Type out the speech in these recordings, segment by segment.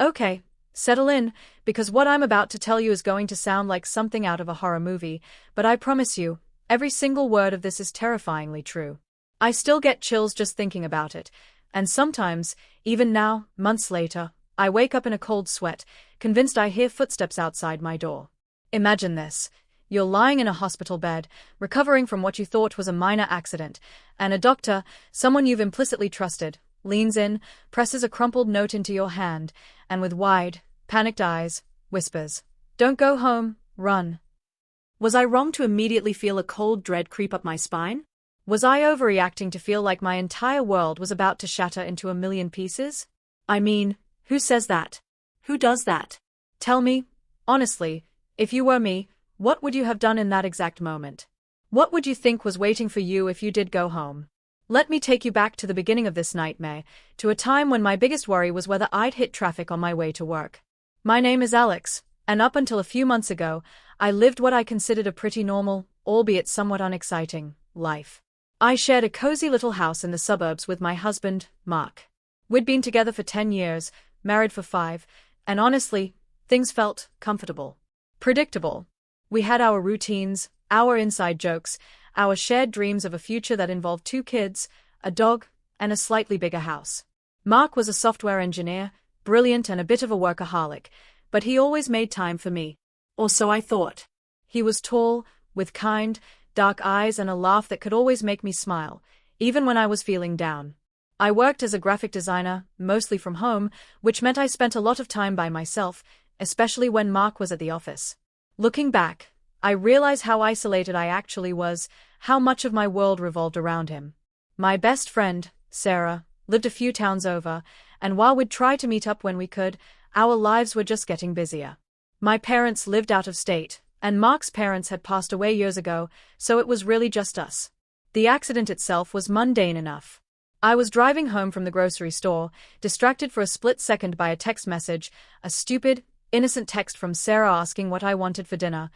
Okay, settle in, because what I'm about to tell you is going to sound like something out of a horror movie, but I promise you, every single word of this is terrifyingly true. I still get chills just thinking about it, and sometimes, even now, months later, I wake up in a cold sweat, convinced I hear footsteps outside my door. Imagine this. You're lying in a hospital bed, recovering from what you thought was a minor accident, and a doctor, someone you've implicitly trusted, leans in, presses a crumpled note into your hand, and with wide, panicked eyes, whispers, "Don't go home, run." Was I wrong to immediately feel a cold dread creep up my spine? Was I overreacting to feel like my entire world was about to shatter into a million pieces? I mean, who says that? Who does that? Tell me, honestly, if you were me, what would you have done in that exact moment? What would you think was waiting for you if you did go home? Let me take you back to the beginning of this nightmare, to a time when my biggest worry was whether I'd hit traffic on my way to work. My name is Alex, and up until a few months ago, I lived what I considered a pretty normal, albeit somewhat unexciting, life. I shared a cozy little house in the suburbs with my husband, Mark. We'd been together for 10 years, married for 5, and honestly, things felt comfortable. Predictable. We had our routines, our inside jokes, our shared dreams of a future that involved 2 kids, a dog, and a slightly bigger house. Mark was a software engineer, brilliant and a bit of a workaholic, but he always made time for me. Or so I thought. He was tall, with kind, dark eyes and a laugh that could always make me smile, even when I was feeling down. I worked as a graphic designer, mostly from home, which meant I spent a lot of time by myself, especially when Mark was at the office. Looking back, I realize how isolated I actually was, how much of my world revolved around him. My best friend, Sarah, lived a few towns over, and while we'd try to meet up when we could, our lives were just getting busier. My parents lived out of state, and Mark's parents had passed away years ago, so it was really just us. The accident itself was mundane enough. I was driving home from the grocery store, distracted for a split second by a text message, a stupid, innocent text from Sarah asking what I wanted for dinner,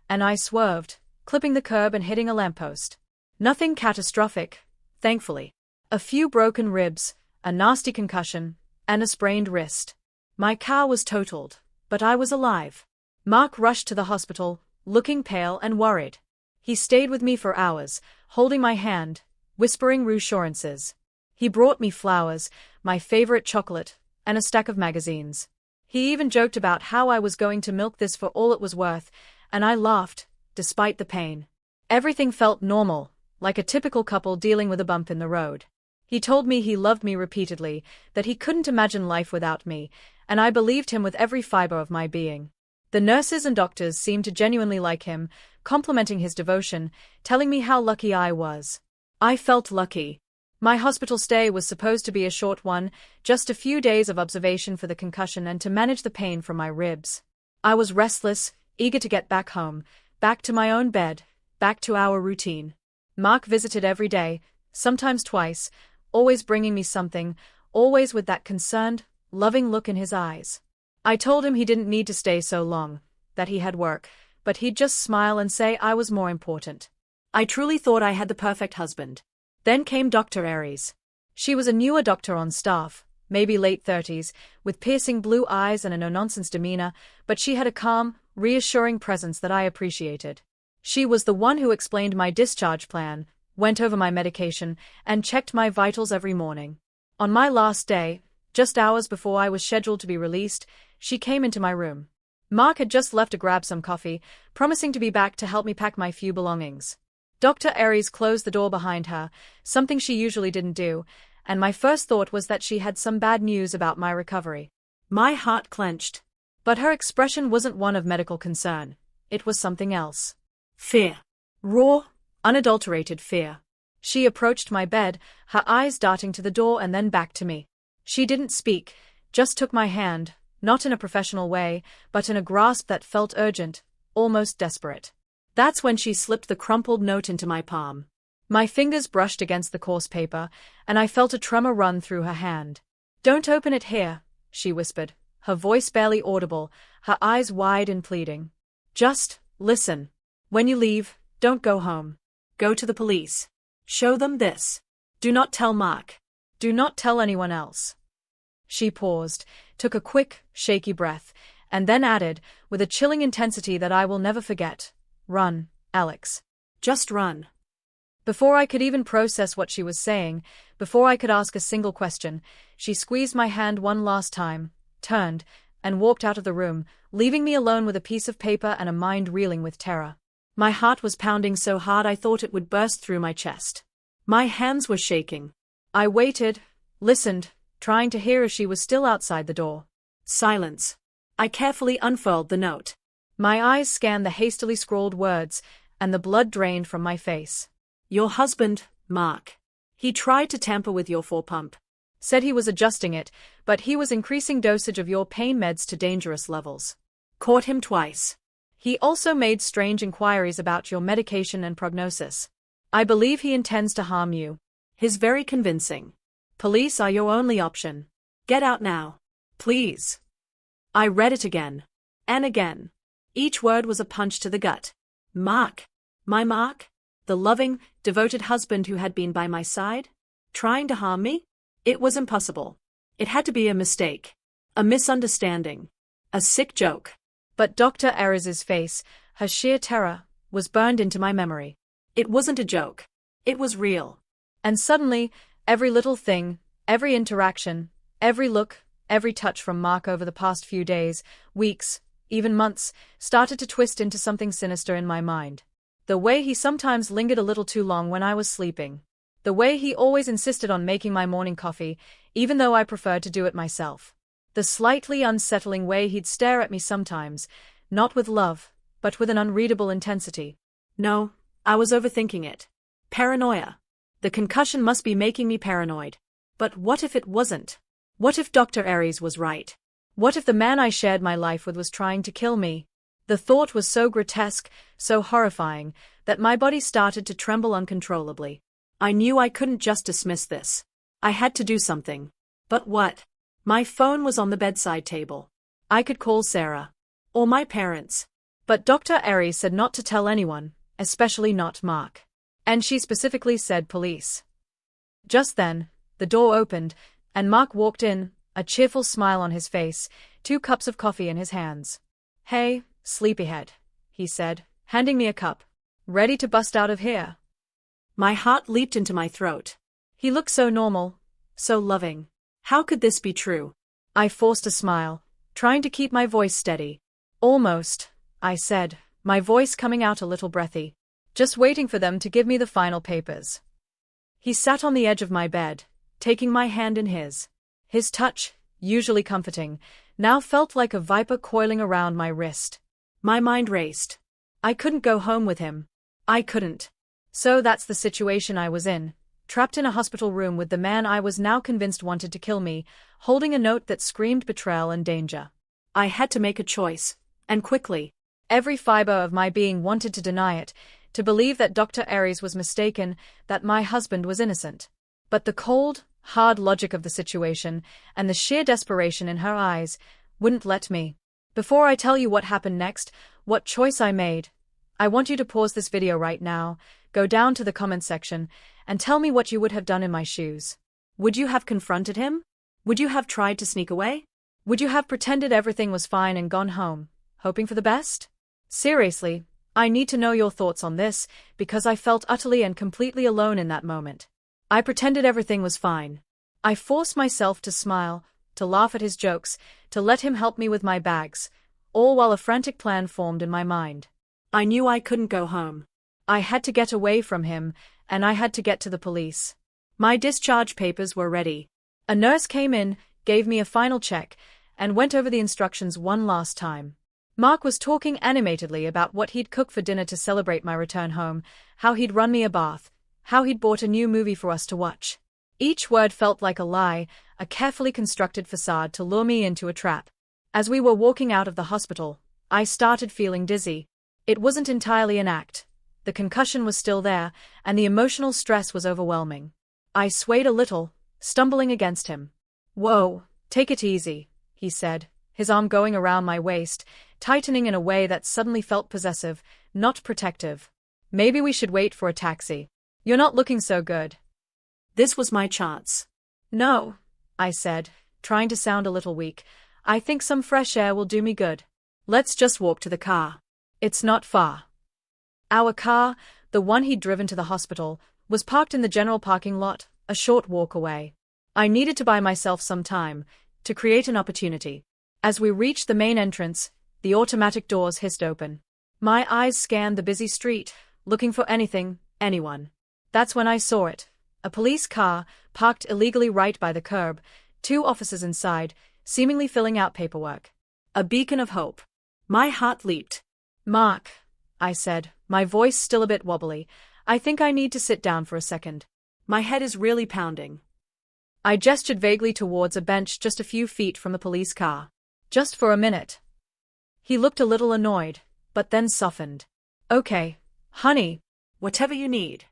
and I swerved, clipping the curb and hitting a lamppost. Nothing catastrophic, thankfully. A few broken ribs, a nasty concussion, and a sprained wrist. My car was totaled, but I was alive. Mark rushed to the hospital, looking pale and worried. He stayed with me for hours, holding my hand, whispering reassurances. He brought me flowers, my favorite chocolate, and a stack of magazines. He even joked about how I was going to milk this for all it was worth, and I laughed, despite the pain. Everything felt normal, like a typical couple dealing with a bump in the road. He told me he loved me repeatedly, that he couldn't imagine life without me, and I believed him with every fiber of my being. The nurses and doctors seemed to genuinely like him, complimenting his devotion, telling me how lucky I was. I felt lucky. My hospital stay was supposed to be a short one, just a few days of observation for the concussion and to manage the pain from my ribs. I was restless, eager to get back home, back to my own bed, back to our routine. Mark visited every day, sometimes twice, always bringing me something, always with that concerned, loving look in his eyes. I told him he didn't need to stay so long, that he had work, but he'd just smile and say I was more important. I truly thought I had the perfect husband. Then came Dr. Aries. She was a newer doctor on staff, maybe late 30s, with piercing blue eyes and a no-nonsense demeanor, but she had a calm, reassuring presence that I appreciated. She was the one who explained my discharge plan, went over my medication, and checked my vitals every morning. On my last day, just hours before I was scheduled to be released, she came into my room. Mark had just left to grab some coffee, promising to be back to help me pack my few belongings. Dr. Aries closed the door behind her, something she usually didn't do, and my first thought was that she had some bad news about my recovery. My heart clenched. But her expression wasn't one of medical concern. It was something else. Fear. Raw, unadulterated fear. She approached my bed, her eyes darting to the door and then back to me. She didn't speak, just took my hand, not in a professional way, but in a grasp that felt urgent, almost desperate. That's when she slipped the crumpled note into my palm. My fingers brushed against the coarse paper, and I felt a tremor run through her hand. "Don't open it here," she whispered, her voice barely audible, her eyes wide and pleading. "Just listen. When you leave, don't go home. Go to the police. Show them this. Do not tell Mark. Do not tell anyone else." She paused, took a quick, shaky breath, and then added, with a chilling intensity that I will never forget, "Run, Alex. Just run." Before I could even process what she was saying, before I could ask a single question, she squeezed my hand one last time, turned, and walked out of the room, leaving me alone with a piece of paper and a mind reeling with terror. My heart was pounding so hard I thought it would burst through my chest. My hands were shaking. I waited, listened, trying to hear if she was still outside the door. Silence. I carefully unfurled the note. My eyes scanned the hastily scrawled words, and the blood drained from my face. "Your husband, Mark. He tried to tamper with your pump. Said he was adjusting it, but he was increasing dosage of your pain meds to dangerous levels. Caught him twice. He also made strange inquiries about your medication and prognosis. I believe he intends to harm you. He's very convincing. Police are your only option. Get out now. Please." I read it again. And again. Each word was a punch to the gut. Mark. My Mark? The loving, devoted husband who had been by my side? Trying to harm me? It was impossible. It had to be a mistake. A misunderstanding. A sick joke. But Dr. Ares's face, her sheer terror, was burned into my memory. It wasn't a joke. It was real. And suddenly, every little thing, every interaction, every look, every touch from Mark over the past few days, weeks, even months, started to twist into something sinister in my mind. The way he sometimes lingered a little too long when I was sleeping. The way he always insisted on making my morning coffee, even though I preferred to do it myself. The slightly unsettling way he'd stare at me sometimes, not with love, but with an unreadable intensity. No, I was overthinking it. Paranoia. The concussion must be making me paranoid. But what if it wasn't? What if Dr. Ares was right? What if the man I shared my life with was trying to kill me? The thought was so grotesque, so horrifying, that my body started to tremble uncontrollably. I knew I couldn't just dismiss this. I had to do something. But what? My phone was on the bedside table. I could call Sarah. Or my parents. But Dr. Ares said not to tell anyone, especially not Mark. And she specifically said police. Just then, the door opened, and Mark walked in, a cheerful smile on his face, 2 cups of coffee in his hands. "Hey, sleepyhead," he said, handing me a cup. "Ready to bust out of here?" My heart leaped into my throat. He looked so normal, so loving. How could this be true? I forced a smile, trying to keep my voice steady. "Almost," I said, my voice coming out a little breathy. "Just waiting for them to give me the final papers." He sat on the edge of my bed, taking my hand in his. His touch, usually comforting, now felt like a viper coiling around my wrist. My mind raced. I couldn't go home with him. I couldn't. So that's the situation I was in, trapped in a hospital room with the man I was now convinced wanted to kill me, holding a note that screamed betrayal and danger. I had to make a choice, and quickly. Every fiber of my being wanted to deny it, to believe that Dr. Ares was mistaken, that my husband was innocent. But the cold, hard logic of the situation, and the sheer desperation in her eyes, wouldn't let me. Before I tell you what happened next, what choice I made, I want you to pause this video right now, go down to the comment section, and tell me what you would have done in my shoes. Would you have confronted him? Would you have tried to sneak away? Would you have pretended everything was fine and gone home, hoping for the best? Seriously, I need to know your thoughts on this, because I felt utterly and completely alone in that moment. I pretended everything was fine. I forced myself to smile, to laugh at his jokes, to let him help me with my bags, all while a frantic plan formed in my mind. I knew I couldn't go home. I had to get away from him, and I had to get to the police. My discharge papers were ready. A nurse came in, gave me a final check, and went over the instructions one last time. Mark was talking animatedly about what he'd cook for dinner to celebrate my return home, how he'd run me a bath, how he'd bought a new movie for us to watch. Each word felt like a lie, a carefully constructed facade to lure me into a trap. As we were walking out of the hospital, I started feeling dizzy. It wasn't entirely an act. The concussion was still there, and the emotional stress was overwhelming. I swayed a little, stumbling against him. "Whoa, take it easy," he said, his arm going around my waist, tightening in a way that suddenly felt possessive, not protective. "Maybe we should wait for a taxi. You're not looking so good." This was my chance. "No," I said, trying to sound a little weak. I think some fresh air will do me good. Let's just walk to the car. It's not far. Our car, the one he'd driven to the hospital, was parked in the general parking lot, a short walk away. I needed to buy myself some time, to create an opportunity. As we reached the main entrance, the automatic doors hissed open. My eyes scanned the busy street, looking for anything, anyone. That's when I saw it. A police car, parked illegally right by the curb, 2 officers inside, seemingly filling out paperwork. A beacon of hope. My heart leaped. "Mark," I said, my voice still a bit wobbly, "I think I need to sit down for a second. My head is really pounding." I gestured vaguely towards a bench just a few feet from the police car. "Just for a minute." He looked a little annoyed, but then softened. "Okay, honey, whatever you need."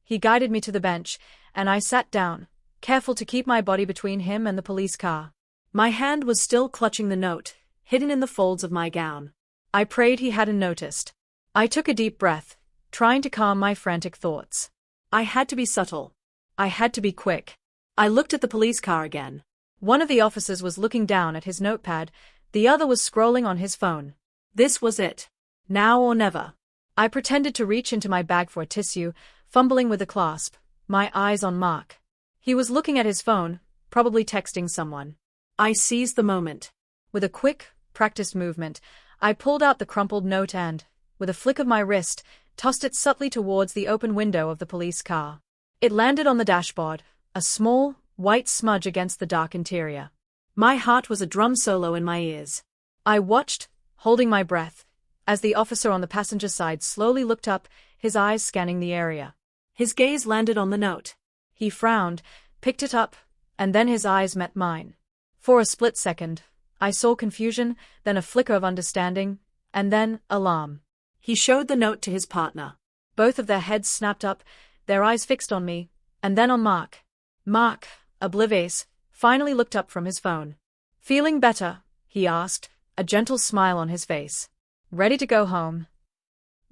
He guided me to the bench, and I sat down, careful to keep my body between him and the police car. My hand was still clutching the note, hidden in the folds of my gown. I prayed he hadn't noticed. I took a deep breath, trying to calm my frantic thoughts. I had to be subtle. I had to be quick. I looked at the police car again. One of the officers was looking down at his notepad, the other was scrolling on his phone. This was it. Now or never. I pretended to reach into my bag for a tissue, fumbling with the clasp, my eyes on Mark. He was looking at his phone, probably texting someone. I seized the moment. With a quick, practiced movement, I pulled out the crumpled note and, with a flick of my wrist, tossed it subtly towards the open window of the police car. It landed on the dashboard, a small, white smudge against the dark interior. My heart was a drum solo in my ears. I watched, holding my breath, as the officer on the passenger side slowly looked up, his eyes scanning the area. His gaze landed on the note. He frowned, picked it up, and then his eyes met mine. For a split second, I saw confusion, then a flicker of understanding, and then alarm. He showed the note to his partner. Both of their heads snapped up, their eyes fixed on me, and then on Mark. Mark, oblivious, finally looked up from his phone. "Feeling better?" he asked, a gentle smile on his face. "Ready to go home?"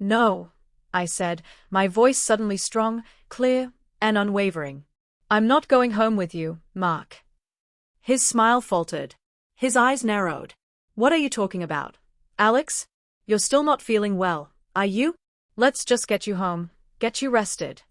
"No," I said, my voice suddenly strong, clear, and unwavering. "I'm not going home with you, Mark." His smile faltered. His eyes narrowed. "What are you talking about? Alex? You're still not feeling well, are you? Let's just get you home, get you rested."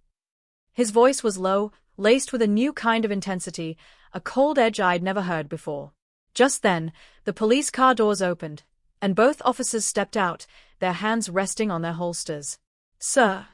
His voice was low, laced with a new kind of intensity, a cold edge I'd never heard before. Just then, the police car doors opened, and both officers stepped out, their hands resting on their holsters. "Sir,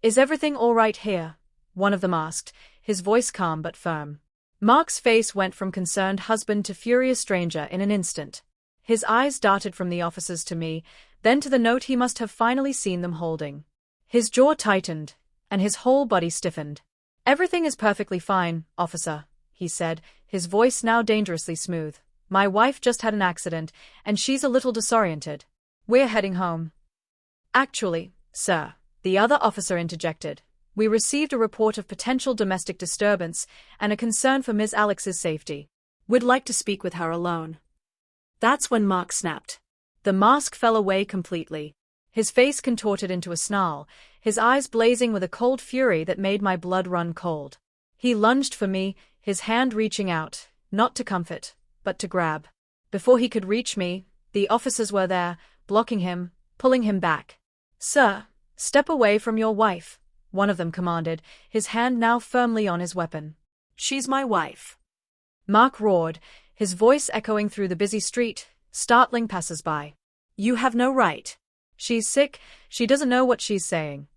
is everything all right here?" one of them asked, his voice calm but firm. Mark's face went from concerned husband to furious stranger in an instant. His eyes darted from the officers to me, then to the note he must have finally seen them holding. His jaw tightened, and his whole body stiffened. "Everything is perfectly fine, officer," he said, his voice now dangerously smooth. "My wife just had an accident, and she's a little disoriented. We're heading home." "Actually, sir," the other officer interjected, "we received a report of potential domestic disturbance and a concern for Ms. Alex's safety. We'd like to speak with her alone." That's when Mark snapped. The mask fell away completely. His face contorted into a snarl, his eyes blazing with a cold fury that made my blood run cold. He lunged for me, his hand reaching out, not to comfort, but to grab. Before he could reach me, the officers were there, blocking him, pulling him back. "Sir, step away from your wife," one of them commanded, his hand now firmly on his weapon. "She's my wife," Mark roared, his voice echoing through the busy street, startling passers-by. "You have no right. She's sick, she doesn't know what she's saying."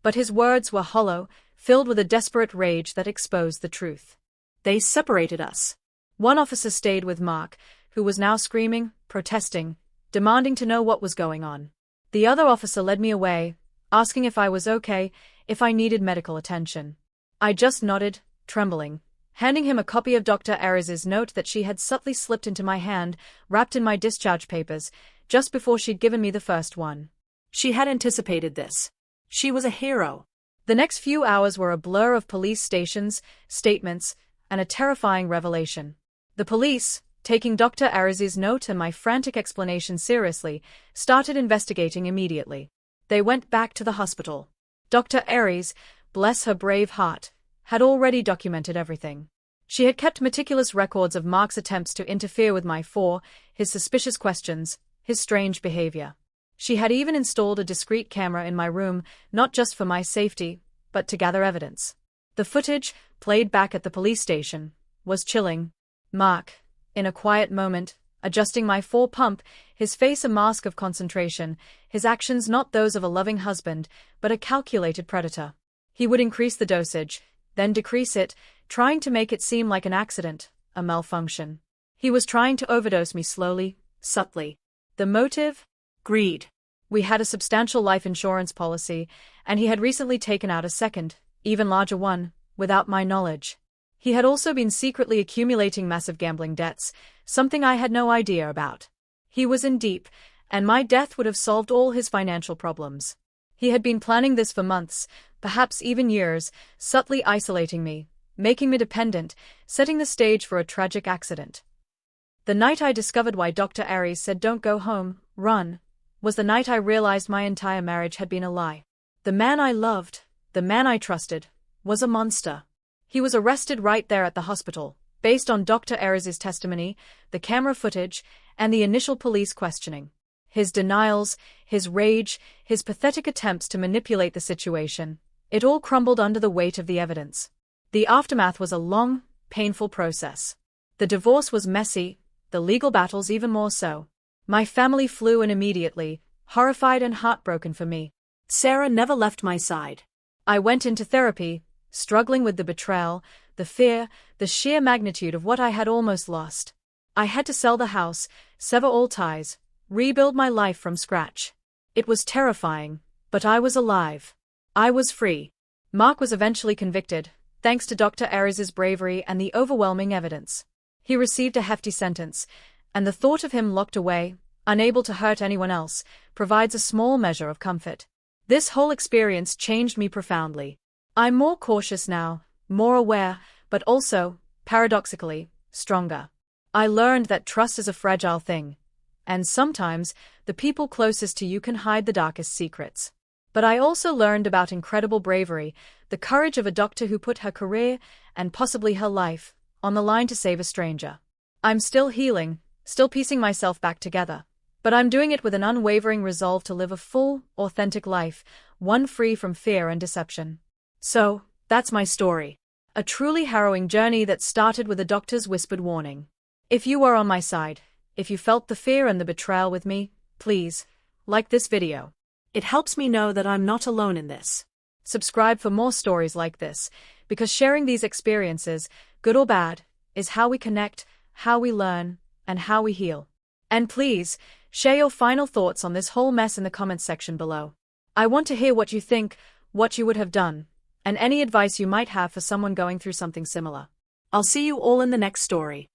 But his words were hollow, filled with a desperate rage that exposed the truth. "They separated us." One officer stayed with Mark, who was now screaming, protesting, demanding to know what was going on. The other officer led me away, asking if I was okay, if I needed medical attention. I just nodded, trembling, handing him a copy of Dr. Ariz's note that she had subtly slipped into my hand, wrapped in my discharge papers, just before she'd given me the first one. She had anticipated this. She was a hero. The next few hours were a blur of police stations, statements, and a terrifying revelation. The police, taking Dr. Ariz's note and my frantic explanation seriously, started investigating immediately. They went back to the hospital. Dr. Aries, bless her brave heart, had already documented everything. She had kept meticulous records of Mark's attempts to interfere with his suspicious questions, his strange behavior. She had even installed a discreet camera in my room, not just for my safety, but to gather evidence. The footage, played back at the police station, was chilling. Mark, in a quiet moment, adjusting my pump, his face a mask of concentration, his actions not those of a loving husband, but a calculated predator. He would increase the dosage, then decrease it, trying to make it seem like an accident, a malfunction. He was trying to overdose me slowly, subtly. The motive? Greed. We had a substantial life insurance policy, and he had recently taken out a second, even larger one, without my knowledge. He had also been secretly accumulating massive gambling debts, something I had no idea about. He was in deep, and my death would have solved all his financial problems. He had been planning this for months, perhaps even years, subtly isolating me, making me dependent, setting the stage for a tragic accident. The night I discovered why Dr. Aries said don't go home, run, was the night I realized my entire marriage had been a lie. The man I loved, the man I trusted, was a monster. He was arrested right there at the hospital, based on Dr. Aries' testimony, the camera footage, and the initial police questioning. His denials, his rage, his pathetic attempts to manipulate the situation, it all crumbled under the weight of the evidence. The aftermath was a long, painful process. The divorce was messy, the legal battles even more so. My family flew in immediately, horrified and heartbroken for me. Sarah never left my side. I went into therapy, struggling with the betrayal, the fear, the sheer magnitude of what I had almost lost. I had to sell the house, sever all ties, rebuild my life from scratch. It was terrifying, but I was alive. I was free. Mark was eventually convicted, thanks to Dr. Aries' bravery and the overwhelming evidence. He received a hefty sentence, and the thought of him locked away, unable to hurt anyone else, provides a small measure of comfort. This whole experience changed me profoundly. I'm more cautious now, more aware, but also, paradoxically, stronger. I learned that trust is a fragile thing, and sometimes, the people closest to you can hide the darkest secrets. But I also learned about incredible bravery, the courage of a doctor who put her career, and possibly her life, on the line to save a stranger. I'm still healing, still piecing myself back together, but I'm doing it with an unwavering resolve to live a full, authentic life, one free from fear and deception. So, that's my story. A truly harrowing journey that started with a doctor's whispered warning. If you were on my side, if you felt the fear and the betrayal with me, please, like this video. It helps me know that I'm not alone in this. Subscribe for more stories like this, because sharing these experiences, good or bad, is how we connect, how we learn, and how we heal. And please, share your final thoughts on this whole mess in the comments section below. I want to hear what you think, what you would have done, and any advice you might have for someone going through something similar. I'll see you all in the next story.